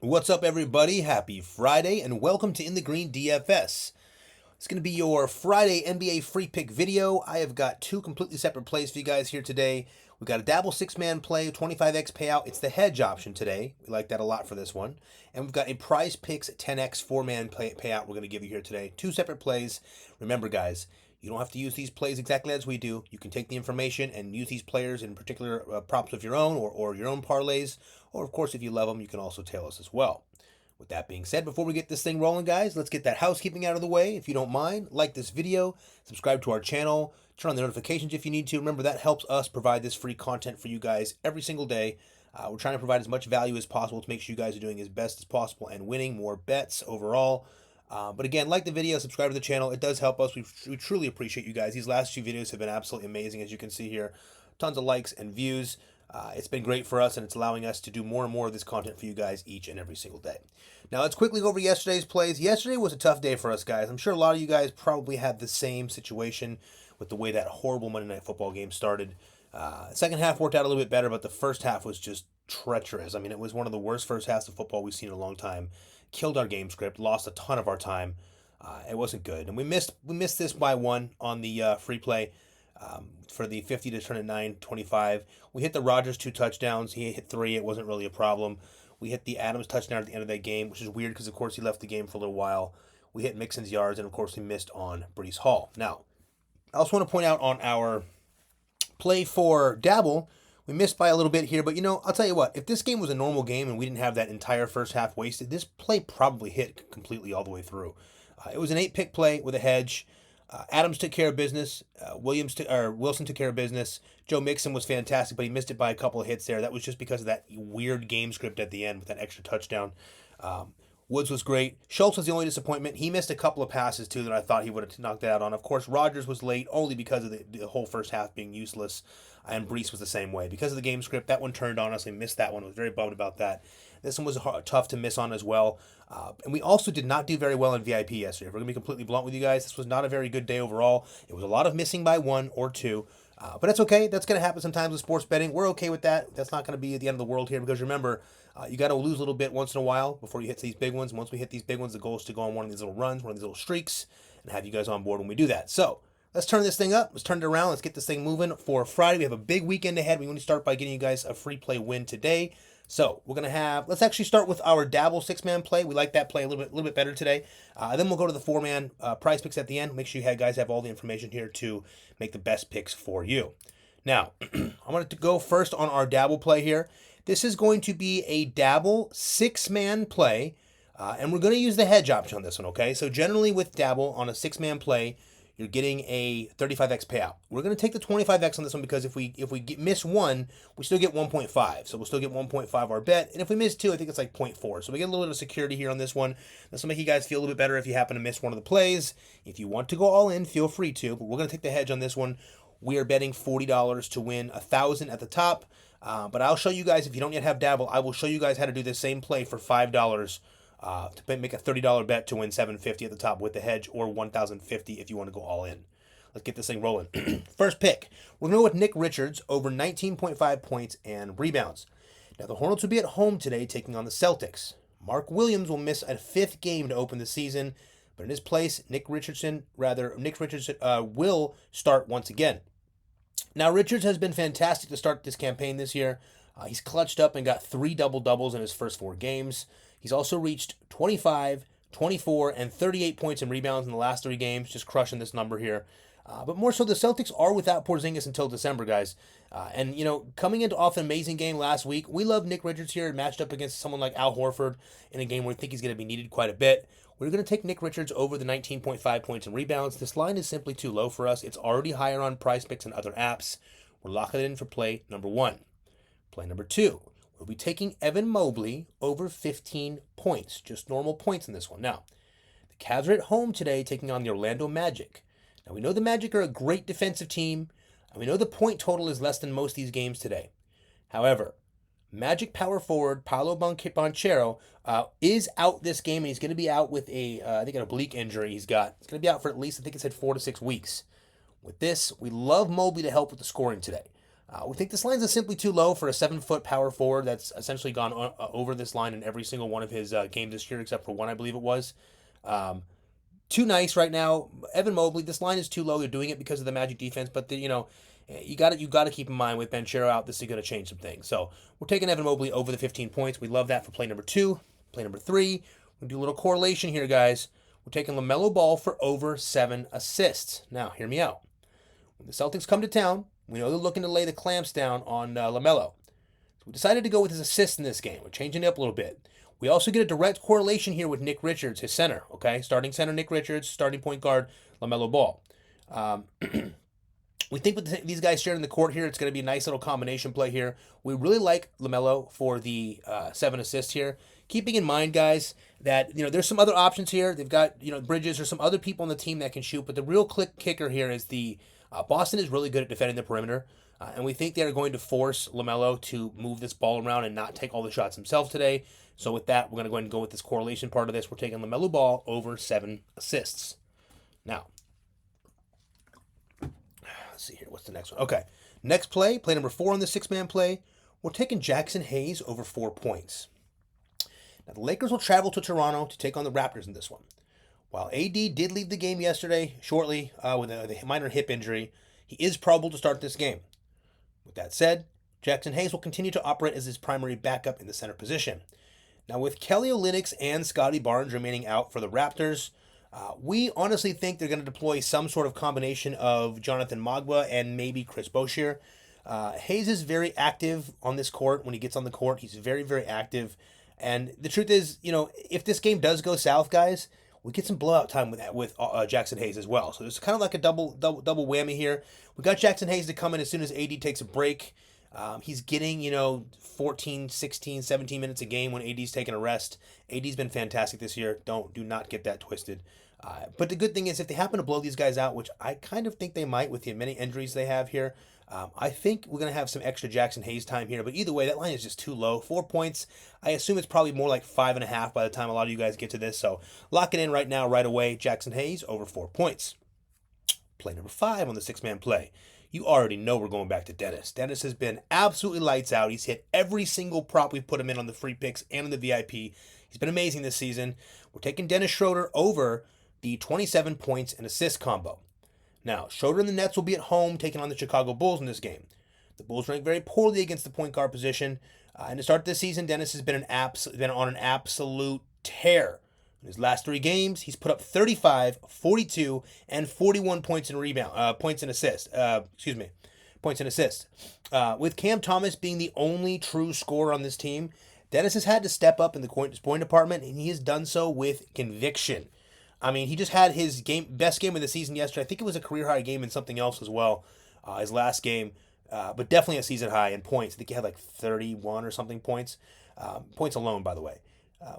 What's up, everybody? Happy Friday, and welcome to In the Green DFS. It's going to be your Friday NBA free pick video. I have got two completely separate plays for you guys here today. We've got a Dabble six-man play, 25x payout. It's the hedge option today. We like that a lot for this one. And we've got a Prizepicks 10x four-man payout we're going to give you here today. Two separate plays. Remember, guys, you don't have to use these plays exactly as we do. You can take the information and use these players in particular props of your own or your own parlays. Or, of course, if you love them, you can also tail us as well. With that being said, before we get this thing rolling, guys, let's get that housekeeping out of the way. If you don't mind, like this video, subscribe to our channel, turn on the notifications if you need to. Remember, that helps us provide this free content for you guys every single day. We're trying to provide as much value as possible to make sure you guys are doing as best as possible and winning more bets overall. But again, like the video, subscribe to the channel. It does help us. We truly appreciate you guys. These last few videos have been absolutely amazing, as you can see here. Tons of likes and views. It's been great for us, and it's allowing us to do more and more of this content for you guys each and every single day. Now, let's quickly go over yesterday's plays. Yesterday was a tough day for us, guys. I'm sure a lot of you guys probably had the same situation with the way that horrible Monday Night Football game started. Second half worked out a little bit better, but the first half was just treacherous. I mean, it was one of the worst first halves of football we've seen in a long time. Killed our game script, lost a ton of our time. It wasn't good, and we missed this by one on the free play. For the 50 to turn it 9-25. We hit the Rodgers 2 touchdowns. He hit 3. It wasn't really a problem. We hit the Adams touchdown at the end of that game, which is weird because, of course, he left the game for a little while. We hit Mixon's yards, and, of course, we missed on Breece Hall. Now, I also want to point out on our play for Dabble, we missed by a little bit here, but, I'll tell you what. If this game was a normal game and we didn't have that entire first half wasted, this play probably hit completely all the way through. It was an 8-pick play with a hedge. Adams took care of business. Wilson took care of business. Joe Mixon was fantastic, but he missed it by a couple of hits there. That was just because of that weird game script at the end with that extra touchdown. Woods was great. Schultz was the only disappointment. He missed a couple of passes, too, that I thought he would have knocked that out on. Of course, Rodgers was late only because of the whole first half being useless, and Breece was the same way. Because of the game script, that one turned on us. We missed that one. I was very bummed about that. This one was tough to miss on as well. And we also did not do very well in VIP yesterday. If we're going to be completely blunt with you guys, this was not a very good day overall. It was a lot of missing by one or two. But that's okay. That's going to happen sometimes with sports betting. We're okay with that. That's not going to be the end of the world here because remember, you got to lose a little bit once in a while before you hit these big ones. Once we hit these big ones, the goal is to go on one of these little runs, one of these little streaks, and have you guys on board when we do that. So let's turn this thing up. Let's turn it around. Let's get this thing moving for Friday. We have a big weekend ahead. We want to start by getting you guys a free play win today. So we're going to have, let's actually start with our Dabble six-man play. We like that play a little bit better today. Then we'll go to the four-man Prizepicks at the end. Make sure you guys have all the information here to make the best picks for you. Now, I'm going to go first on our Dabble play here. This is going to be a Dabble six-man play, and we're going to use the hedge option on this one, okay? So generally with Dabble on a six-man play, you're getting a 35x payout. We're going to take the 25x on this one because if we miss one, we still get 1.5. So we'll still get 1.5 our bet. And if we miss two, I think it's like 0.4. So we get a little bit of security here on this one. This will make you guys feel a little bit better if you happen to miss one of the plays. If you want to go all in, feel free to. But we're going to take the hedge on this one. We are betting $40 to win $1,000 at the top. But I'll show you guys, if you don't yet have Dabble, I will show you guys how to do the same play for $5 to make a $30 bet to win $750 at the top with the hedge, or $1,050 if you want to go all in. Let's get this thing rolling. First pick, we're going to go with Nick Richards over 19.5 points and rebounds. Now, the Hornets will be at home today taking on the Celtics. Mark Williams will miss a fifth game to open the season, but in his place, Nick Richardson will start once again. Now, Richards has been fantastic to start this campaign this year. He's clutched up and got 3 double-doubles in his first 4 games. He's also reached 25, 24, and 38 points and rebounds in the last 3 games, just crushing this number here. But more so, the Celtics are without Porzingis until December, guys. And, coming into off an amazing game last week, we love Nick Richards here, matched up against someone like Al Horford in a game where we think he's going to be needed quite a bit. We're going to take Nick Richards over the 19.5 points and rebounds. This line is simply too low for us. It's already higher on Prizepicks and other apps. We're locking it in for play number 1. Play number 2. We'll be taking Evan Mobley over 15 points. Just normal points in this one. Now, the Cavs are at home today taking on the Orlando Magic. Now, we know the Magic are a great defensive team, and we know the point total is less than most of these games today. However, Magic power forward Paolo Banchero is out this game, and he's going to be out with I think an oblique injury he's got. He's going to be out for at least, I think it said 4 to 6 weeks. With this, we love Mobley to help with the scoring today. We think this line is simply too low for a 7-foot power forward that's essentially gone over this line in every single one of his games this year, except for one, I believe it was. Too nice right now. Evan Mobley, this line is too low. They're doing it because of the Magic defense, but you got to keep in mind with Banchero out, this is going to change some things. So we're taking Evan Mobley over the 15 points. We love that for play number 2. Play number 3, we're going to do a little correlation here, guys. We're taking LaMelo Ball for over 7 assists. Now, hear me out. When the Celtics come to town, we know they're looking to lay the clamps down on LaMelo. So we decided to go with his assists in this game. We're changing it up a little bit. We also get a direct correlation here with Nick Richards, his center, okay? Starting center Nick Richards, starting point guard LaMelo Ball. We think with these guys sharing the court here, it's going to be a nice little combination play here. We really like LaMelo for the 7 assists here. Keeping in mind, guys, that there's some other options here. They've got Bridges or some other people on the team that can shoot, but the real kicker here is the Boston is really good at defending the perimeter, and we think they're going to force LaMelo to move this ball around and not take all the shots himself today. So with that, we're going to go ahead and go with this correlation part of this. We're taking LaMelo Ball over 7 assists. Now, let's see here. What's the next one? Okay, next play number 4 on the 6-man play. We're taking Jackson Hayes over 4 points. Now, the Lakers will travel to Toronto to take on the Raptors in this one. While AD did leave the game yesterday shortly with a minor hip injury, he is probable to start this game. With that said, Jackson Hayes will continue to operate as his primary backup in the center position. Now, with Kelly Olynyk and Scotty Barnes remaining out for the Raptors, we honestly think they're going to deploy some sort of combination of Jonathan Magba and maybe Chris Boucher. Hayes is very active on this court. When he gets on the court, he's very, very active. And the truth is, if this game does go south, guys, we get some blowout time with Jackson Hayes as well. So it's kind of like a double whammy here. We got Jackson Hayes to come in as soon as AD takes a break. He's getting, 14, 16, 17 minutes a game when AD's taking a rest. AD's been fantastic this year. Do not get that twisted. But the good thing is if they happen to blow these guys out, which I kind of think they might with the many injuries they have here, I think we're going to have some extra Jackson Hayes time here. But either way, that line is just too low. 4 points. I assume it's probably more like 5.5 by the time a lot of you guys get to this. So lock it in right now, right away. Jackson Hayes over 4 points. Play number 5 on the 6-man play. You already know we're going back to Dennis. Dennis has been absolutely lights out. He's hit every single prop we put him in on the free picks and in the VIP. He's been amazing this season. We're taking Dennis Schroeder over the 27 points and assist combo. Now, Schroeder and the Nets will be at home taking on the Chicago Bulls in this game. The Bulls rank very poorly against the point guard position. And to start this season, Dennis has been on an absolute tear. In his last 3 games, he's put up 35, 42, and 41 points and assists. With Cam Thomas being the only true scorer on this team, Dennis has had to step up in the point department, and he has done so with conviction. I mean, he just had his best game of the season yesterday. I think it was a career-high game in something else as well, his last game, but definitely a season high in points. I think he had like 31 or something points. Points alone, by the way.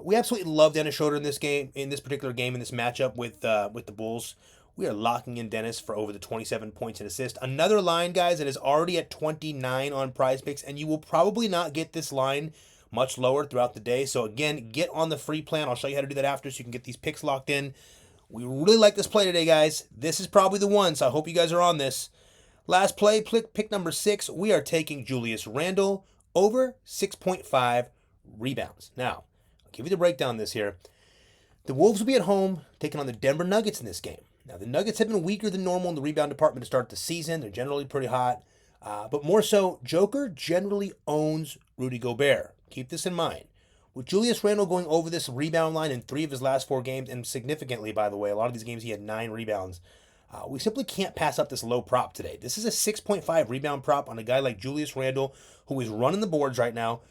We absolutely love Dennis Schroeder in this particular game, in this matchup with the Bulls. We are locking in Dennis for over the 27 points and assist. Another line, guys, that is already at 29 on Prizepicks, and you will probably not get this line much lower throughout the day. So again, get on the free plan. I'll show you how to do that after so you can get these picks locked in. We really like this play today, guys. This is probably the one, so I hope you guys are on this. Last play, pick number 6. We are taking Julius Randle over 6.5 rebounds. Now, I'll give you the breakdown of this here. The Wolves will be at home taking on the Denver Nuggets in this game. Now, the Nuggets have been weaker than normal in the rebound department to start the season. They're generally pretty hot. But more so, Joker generally owns Rudy Gobert. Keep this in mind. With Julius Randle going over this rebound line in 3 of his last 4 games, and significantly, by the way, a lot of these games he had 9 rebounds, we simply can't pass up this low prop today. This is a 6.5 rebound prop on a guy like Julius Randle, who is running the boards right now.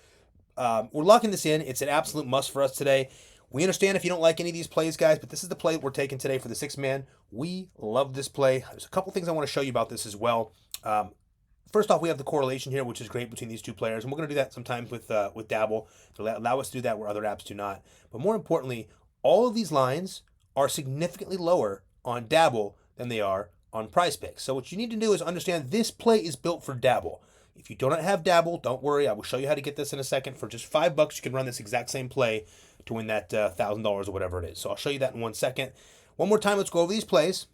We're locking this in. It's an absolute must for us today. We understand if you don't like any of these plays, guys, but this is the play that we're taking today for the 6-man. We love this play. There's a couple things I want to show you about this as well. First off, we have the correlation here, which is great between these two players, and we're going to do that sometimes with Dabble to allow us to do that where other apps do not. But more importantly, all of these lines are significantly lower on Dabble than they are on Prizepicks. So what you need to do is understand this play is built for Dabble. If you do not have Dabble, don't worry. I will show you how to get this in a second. For just $5, you can run this exact same play to win that $1,000 or whatever it is. So I'll show you that in 1 second. One more time, let's go over these plays.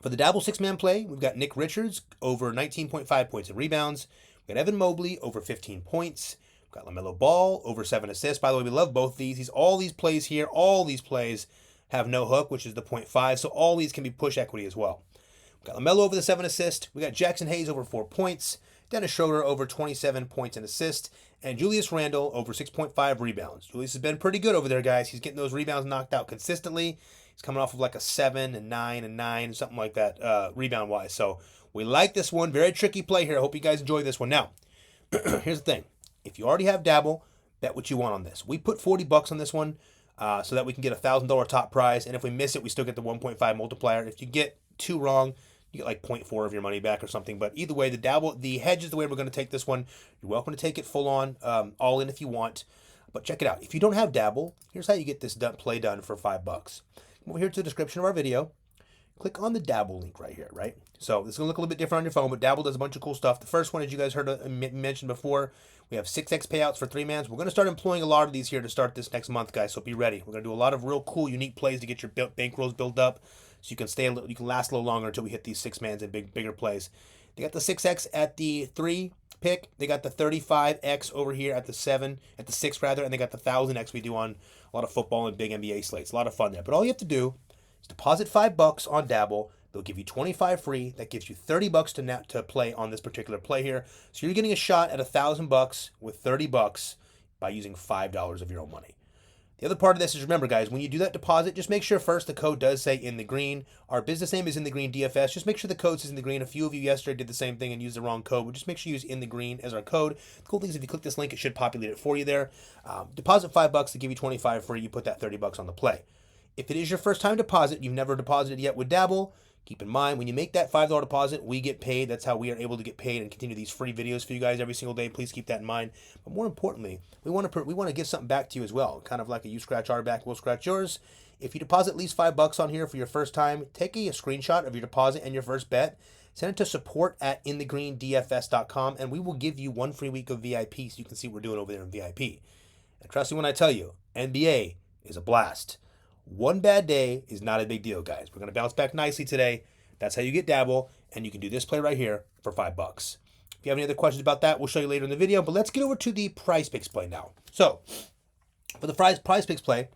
For the Dabble 6-man play, we've got Nick Richards over 19.5 points and rebounds. We got Evan Mobley over 15 points. We've got LaMelo Ball over 7 assists. By the way, we love both these. All these plays here, all these plays have no hook, which is the 0.5. So all these can be push equity as well. We've got LaMelo over the 7 assists. We got Jackson Hayes over 4 points. Dennis Schroeder over 27 points and assists. And Julius Randle over 6.5 rebounds. Julius has been pretty good over there, guys. He's getting those rebounds knocked out consistently. He's coming off of like a 7 and 9 and 9, something like that, rebound-wise. So we like this one. Very tricky play here. I hope you guys enjoy this one. Now, here's the thing. If you already have Dabble, bet what you want on this. We put $40 on this one so that we can get a $1,000 top prize. And if we miss it, we still get the 1.5 multiplier. If you get 2 wrong, you get like 0.4 of your money back or something. But either way, the hedge is the way we're going to take this one. You're welcome to take it full on, all in if you want. But check it out. If you don't have Dabble, here's how you get this play done for $5. Come over here to the description of our video. Click on the Dabble link right here, right? So this is going to look a little bit different on your phone, but Dabble does a bunch of cool stuff. The first one, as you guys heard mentioned before, we have 6x payouts for 3-mans. We're going to start employing a lot of these here to start this next month, guys, so be ready. We're going to do a lot of real cool, unique plays to get your bankrolls built up so you can you can last a little longer until we hit these 6-mans and bigger plays. They got the 6x at the 3 pick. They got the 35x over here at the 6 rather, and they got the 1000x we do on a lot of football and big NBA slates. A lot of fun there. But all you have to do is deposit $5 on Dabble. They'll give you 25 free. That gives you $30 to play on this particular play here. So you're getting a shot at $1,000 with $30 by using $5 of your own money. The other part of this is, remember, guys, when you do that deposit, just make sure first the code does say In the Green. Our business name is In the Green DFS. Just make sure the code says In the Green. A few of you yesterday did the same thing and used the wrong code. But just make sure you use In the Green as our code. The cool thing is if you click this link, it should populate it for you there. Deposit $5 to give you 25 free. You put that $30 on the play. If it is your first time deposit, you've never deposited yet with Dabble, keep in mind, when you make that $5 deposit, we get paid. That's how we are able to get paid and continue these free videos for you guys every single day. Please keep that in mind. But more importantly, we want to give something back to you as well. Kind of like a you scratch our back, we'll scratch yours. If you deposit at least $5 on here for your first time, take a screenshot of your deposit and your first bet. Send it to support@inthegreendfs.com, and we will give you 1 free week of VIP so you can see what we're doing over there in VIP. And trust me when I tell you, NBA is a blast. One bad day is not a big deal, guys. We're going to bounce back nicely today. That's how you get Dabble, and you can do this play right here for $5. If you have any other questions about that, we'll show you later in the video, but let's get over to the Prizepicks play now. So, for the Prizepicks play,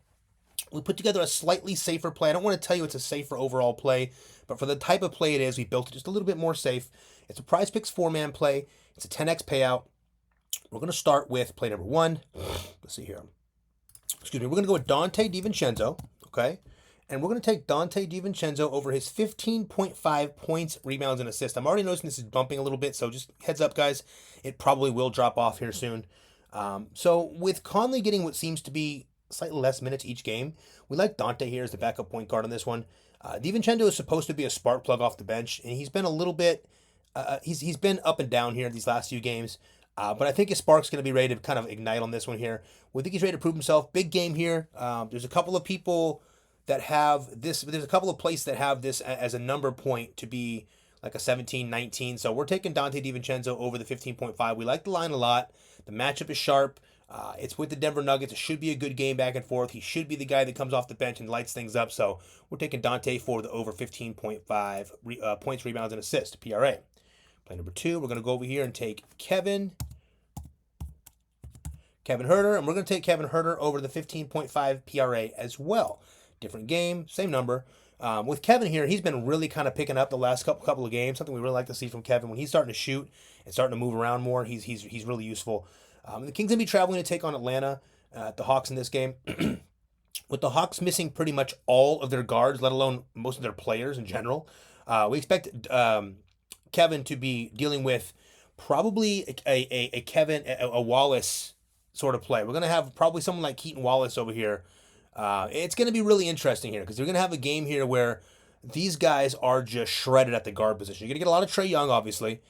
we put together a slightly safer play. I don't want to tell you it's a safer overall play, but for the type of play it is, we built it just a little bit more safe. It's a Prizepicks 4-man play. It's a 10x payout. We're going to start with play number 1. Let's see here. Excuse me. We're going to go with Dante DiVincenzo. Okay, and we're going to take Dante DiVincenzo over his 15.5 points, rebounds, and assists. I'm already noticing this is bumping a little bit, so just heads up, guys. It probably will drop off here soon. So with Conley getting what seems to be slightly less minutes each game, we like Dante here as the backup point guard on this one. DiVincenzo is supposed to be a spark plug off the bench, and he's been a little bit, he's been up and down here these last few games. But I think his spark's going to be ready to kind of ignite on this one here. We think he's ready to prove himself. Big game here. There's a couple of people that have this. There's a couple of places that have this as a number point to be like a 17, 19. So we're taking Dante DiVincenzo over the 15.5. We like the line a lot. The matchup is sharp. It's with the Denver Nuggets. It should be a good game back and forth. He should be the guy that comes off the bench and lights things up. So we're taking Dante for the over 15.5 points, rebounds, and assists, PRA. Play number 2, we're going to go over here and take Kevin Huerter, and we're going to take Kevin Huerter over the 15.5 PRA as well. Different game, same number. With Kevin here, he's been really kind of picking up the last couple of games, something we really like to see from Kevin. When he's starting to shoot and starting to move around more, he's really useful. The Kings going to be traveling to take on Atlanta, the Hawks in this game. With the Hawks missing pretty much all of their guards, let alone most of their players in general, we expect Kevin to be dealing with probably a Wallace sort of play. We're going to have probably someone like Keaton Wallace over here. It's going to be really interesting here because we're going to have a game here where these guys are just shredded at the guard position. You're going to get a lot of Trae Young, obviously,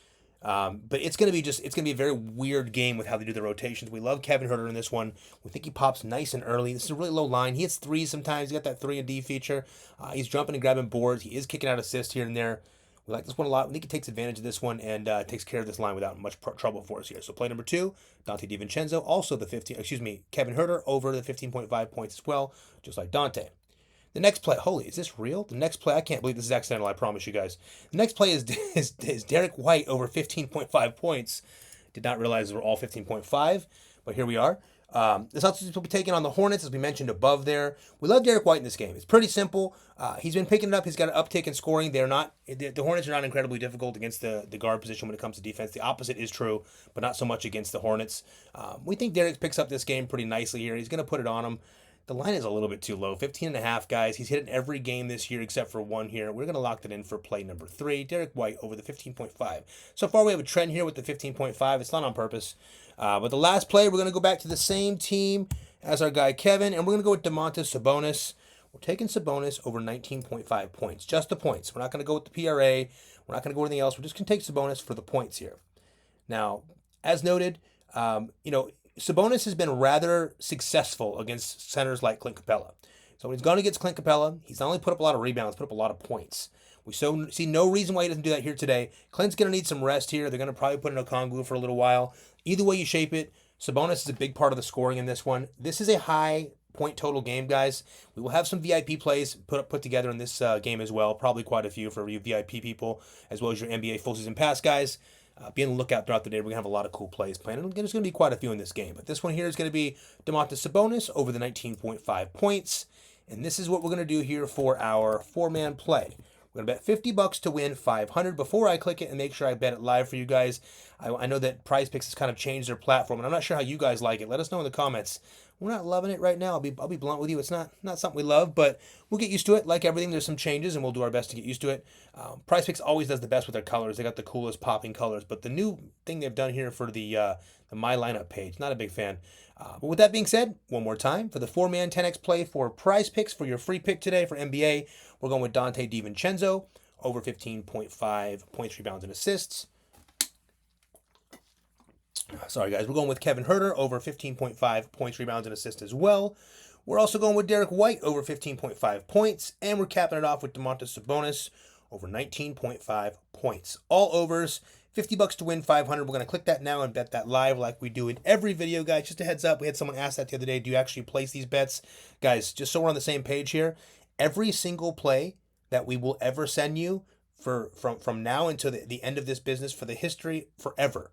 but it's going to be a very weird game with how they do the rotations. We love Kevin Huerter in this one. We think he pops nice and early. This is a really low line. He hits threes sometimes. He's got that 3-and-D feature. He's jumping and grabbing boards. He is kicking out assists here and there. We like this one a lot. I think he takes advantage of this one and takes care of this line without much trouble for us here. So play number 2, Dante DiVincenzo, also Kevin Huerter over the 15.5 points as well, just like Dante. The next play, holy, is this real? The next play, I can't believe this is accidental, I promise you guys. The next play is Derek White over 15.5 points. Did not realize they were all 15.5, but here we are. The Celtics will be taking on the Hornets, as we mentioned above there. We love Derek White in this game. It's pretty simple. He's been picking it up. He's got an uptick in scoring. The Hornets are not incredibly difficult against the guard position when it comes to defense. The opposite is true, but not so much against the Hornets. We think Derek picks up this game pretty nicely here. He's going to put it on him. The line is a little bit too low, 15.5, guys. He's hit it every game this year except for one here. We're going to lock that in for play number 3. Derek White over the 15.5. So far, we have a trend here with the 15.5. It's not on purpose. But the last play, we're going to go back to the same team as our guy Kevin, and we're going to go with Domantas Sabonis. We're taking Sabonis over 19.5 points. Just the points. We're not going to go with the PRA. We're not going to go with anything else. We're just going to take Sabonis for the points here. Now, as noted, Sabonis has been rather successful against centers like Clint Capella. So when he's gone against Clint Capella, he's not only put up a lot of rebounds, put up a lot of points. We see no reason why he doesn't do that here today. Clint's going to need some rest here. They're going to probably put in Okongwu for a little while. Either way you shape it, Sabonis is a big part of the scoring in this one. This is a high point total game, guys. We will have some VIP plays put together in this game as well. Probably quite a few for you VIP people, as well as your NBA full season pass guys. Be on the lookout throughout the day. We're going to have a lot of cool plays planned. And there's going to be quite a few in this game. But this one here is going to be Domantas Sabonis over the 19.5 points. And this is what we're going to do here for our 4-man play. We're going to bet $50 to win 500. Before I click it and make sure I bet it live for you guys, I know that Prizepicks has kind of changed their platform, and I'm not sure how you guys like it. Let us know in the comments. We're not loving it right now. I'll be blunt with you. It's not something we love, but we'll get used to it. Like everything, there's some changes, and we'll do our best to get used to it. Prizepicks always does the best with their colors. They got the coolest popping colors. But the new thing they've done here for the My Lineup page, not a big fan. But with that being said, one more time, for the 4-man 10x play for Prizepicks for your free pick today for NBA, we're going with Dante DiVincenzo over 15.5 points, rebounds, and assists. Sorry, guys. We're going with Kevin Huerter over 15.5 points, rebounds, and assists as well. We're also going with Derek White over 15.5 points. And we're capping it off with Domantas Sabonis over 19.5 points. All overs. $50 to win 500. We're going to click that now and bet that live like we do in every video, guys. Just a heads up. We had someone ask that the other day. Do you actually place these bets? Guys, just so we're on the same page here, every single play that we will ever send you from now until the end of this business, for the history, forever,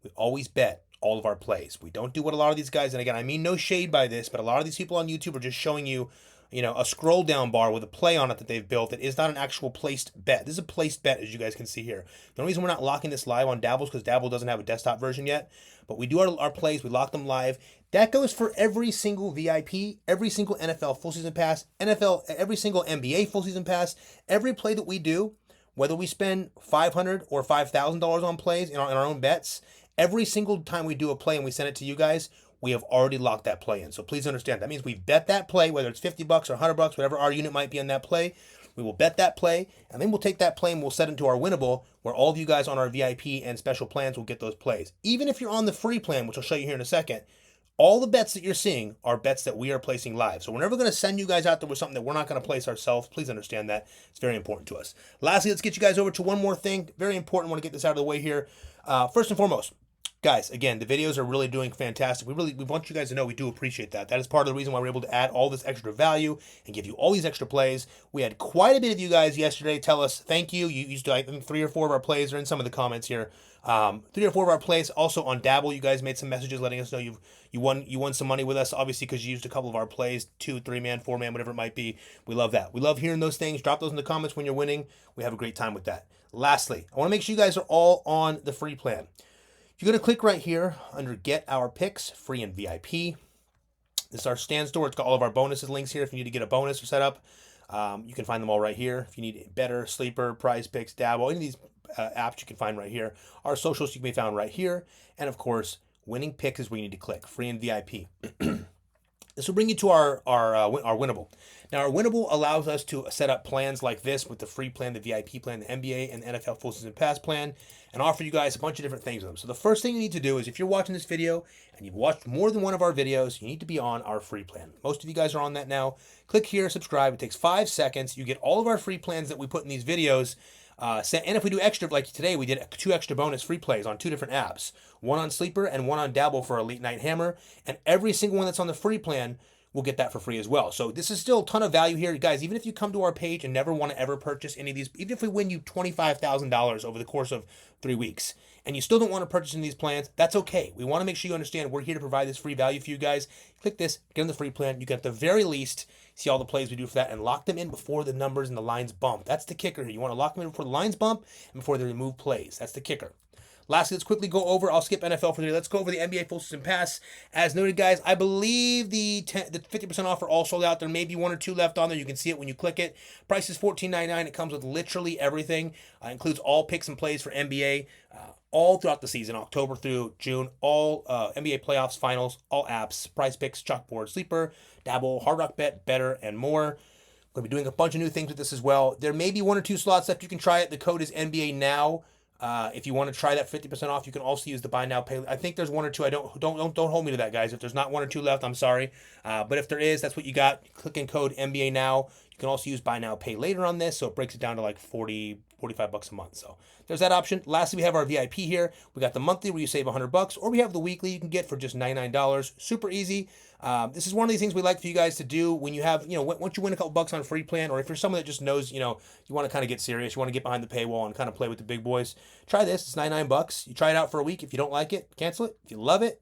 we always bet all of our plays. We don't do what a lot of these guys, and again, I mean no shade by this, but a lot of these people on YouTube are just showing you, a scroll down bar with a play on it that they've built. It is not an actual placed bet. This is a placed bet, as you guys can see here. The only reason we're not locking this live on Dabble is because Dabble doesn't have a desktop version yet, but we do our plays. We lock them live. That goes for every single VIP, every single NFL full season pass, every single NBA full season pass, every play that we do, whether we spend $500 or $5,000 on plays in our own bets. Every single time we do a play and we send it to you guys, we have already locked that play in. So please understand, that means we've bet that play, whether it's $50 or $100, whatever our unit might be on that play. We will bet that play, and then we'll take that play and we'll set it into our winnable, where all of you guys on our VIP and special plans will get those plays. Even if you're on the free plan, which I'll show you here in a second, all the bets that you're seeing are bets that we are placing live. So we're never going to send you guys out there with something that we're not going to place ourselves. Please understand that. It's very important to us. Lastly, let's get you guys over to one more thing. Very important. I want to get this out of the way here. First and foremost, guys, again, the videos are really doing fantastic. We want you guys to know we do appreciate that. That is part of the reason why we're able to add all this extra value and give you all these extra plays. We had quite a bit of you guys yesterday tell us thank you. You used to, I think 3 or 4 of our plays are in some of the comments here. 3 or 4 of our plays. Also on Dabble, you guys made some messages letting us know you won some money with us, obviously because you used a couple of our plays, 2, 3-man, 4-man, whatever it might be. We love that. We love hearing those things. Drop those in the comments when you're winning. We have a great time with that. Lastly, I want to make sure you guys are all on the free plan. You're going to click right here under Get Our Picks, Free and VIP. This is our stand store. It's got all of our bonuses links here if you need to get a bonus or set up. You can find them all right here. If you need Better, Sleeper, Prizepicks, Dabble, any of these apps you can find right here. Our socials you can be found right here. And of course, Winning Picks is where you need to click, Free and VIP. This will bring you to our winnable. Now, our winnable allows us to set up plans like this with the free plan, the VIP plan, the NBA, and the NFL full season pass plan, and offer you guys a bunch of different things with them. So the first thing you need to do is, if you're watching this video and you've watched more than one of our videos, you need to be on our free plan. Most of you guys are on that now. Click here, subscribe. It takes 5 seconds. You get all of our free plans that we put in these videos. And if we do extra, like today, we did 2 extra bonus free plays on 2 different apps, one on Sleeper and one on Dabble for Elite Night Hammer. And every single one that's on the free plan, we'll get that for free as well. So this is still a ton of value here, guys. Even if you come to our page and never want to ever purchase any of these, even if we win you $25,000 over the course of 3 weeks, and you still don't want to purchase any of these plans, that's okay. We want to make sure you understand we're here to provide this free value for you guys. Click this, get on the free plan. You can at the very least see all the plays we do for that and lock them in before the numbers and the lines bump. That's the kicker here. You want to lock them in before the lines bump and before they remove plays. That's the kicker. Lastly, let's quickly go over, I'll skip NFL for today. Let's go over the NBA full season pass. As noted, guys, I believe the 50% offer all sold out. There may be 1 or 2 left on there. You can see it when you click it. Price is $14.99. It comes with literally everything. Includes all picks and plays for NBA all throughout the season, October through June. All NBA playoffs, finals, all apps, Prizepicks, chalkboard, sleeper, Dabble, Hard Rock Bet, Better, and more. We're going to be doing a bunch of new things with this as well. There may be 1 or 2 slots left. You can try it. The code is NBA Now. If you want to try that 50% off, you can also use the buy now pay. I think there's 1 or 2. Don't hold me to that, guys. If there's not 1 or 2 left, I'm sorry. But if there is, that's what you got. Click in code NBA Now. You can also use buy now pay later on this, so it breaks it down to like 40, 45 bucks a month. So there's that option. Lastly, we have our VIP here. We got the monthly where you save $100, or we have the weekly you can get for just $99. Super easy. This is one of these things we like for you guys to do when you have, once you win a couple bucks on a free plan, or if you're someone that just knows, you want to kind of get serious, you want to get behind the paywall and kind of play with the big boys. Try this. It's $99. You try it out for a week. If you don't like it, cancel it. If you love it,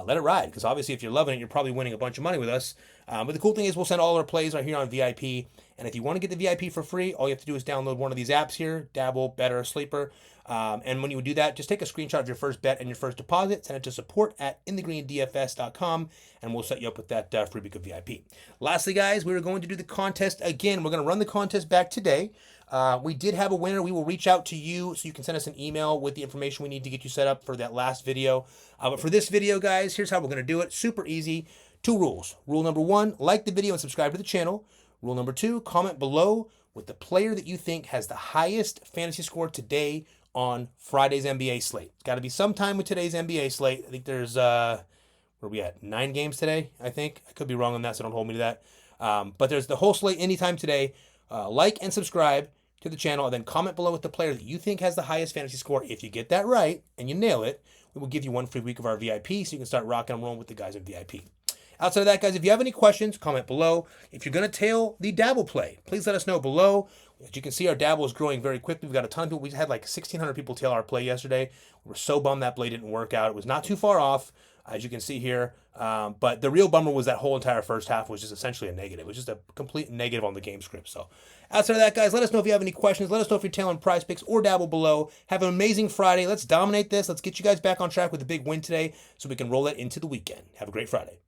let it ride, because obviously if you're loving it, you're probably winning a bunch of money with us. But the cool thing is we'll send all our plays right here on VIP. And if you want to get the VIP for free, all you have to do is download one of these apps here, Dabble, Better, Sleeper. And when you do that, just take a screenshot of your first bet and your first deposit, send it to support@inthegreendfs.com, and we'll set you up with that free week of VIP. Lastly, guys, we're going to do the contest again. We're going to run the contest back today. We did have a winner. We will reach out to you so you can send us an email with the information we need to get you set up for that last video. But for this video, guys, here's how we're going to do it. Super easy. 2 rules. Rule number 1, like the video and subscribe to the channel. Rule number 2, comment below with the player that you think has the highest fantasy score today on Friday's NBA slate. It's got to be sometime with today's NBA slate. I think there's, where are we at? 9 games today, I think. I could be wrong on that, so don't hold me to that. But there's the whole slate anytime today. Like and subscribe to the channel, and then comment below with the player that you think has the highest fantasy score. If you get that right and you nail it, we will give you 1 free week of our VIP, so you can start rocking and rolling with the guys in VIP. Outside of that, guys, if you have any questions, comment below. If you're going to tail the Dabble play, please let us know below. As you can see, our Dabble is growing very quickly. We've got a ton of people. We had like 1,600 people tail our play yesterday. We were so bummed that play didn't work out. It was not too far off, as you can see here. But the real bummer was that whole entire first half was just essentially a negative. It was just a complete negative on the game script. So outside of that, guys, let us know if you have any questions. Let us know if you're tailing Prizepicks or Dabble below. Have an amazing Friday. Let's dominate this. Let's get you guys back on track with a big win today so we can roll that into the weekend. Have a great Friday.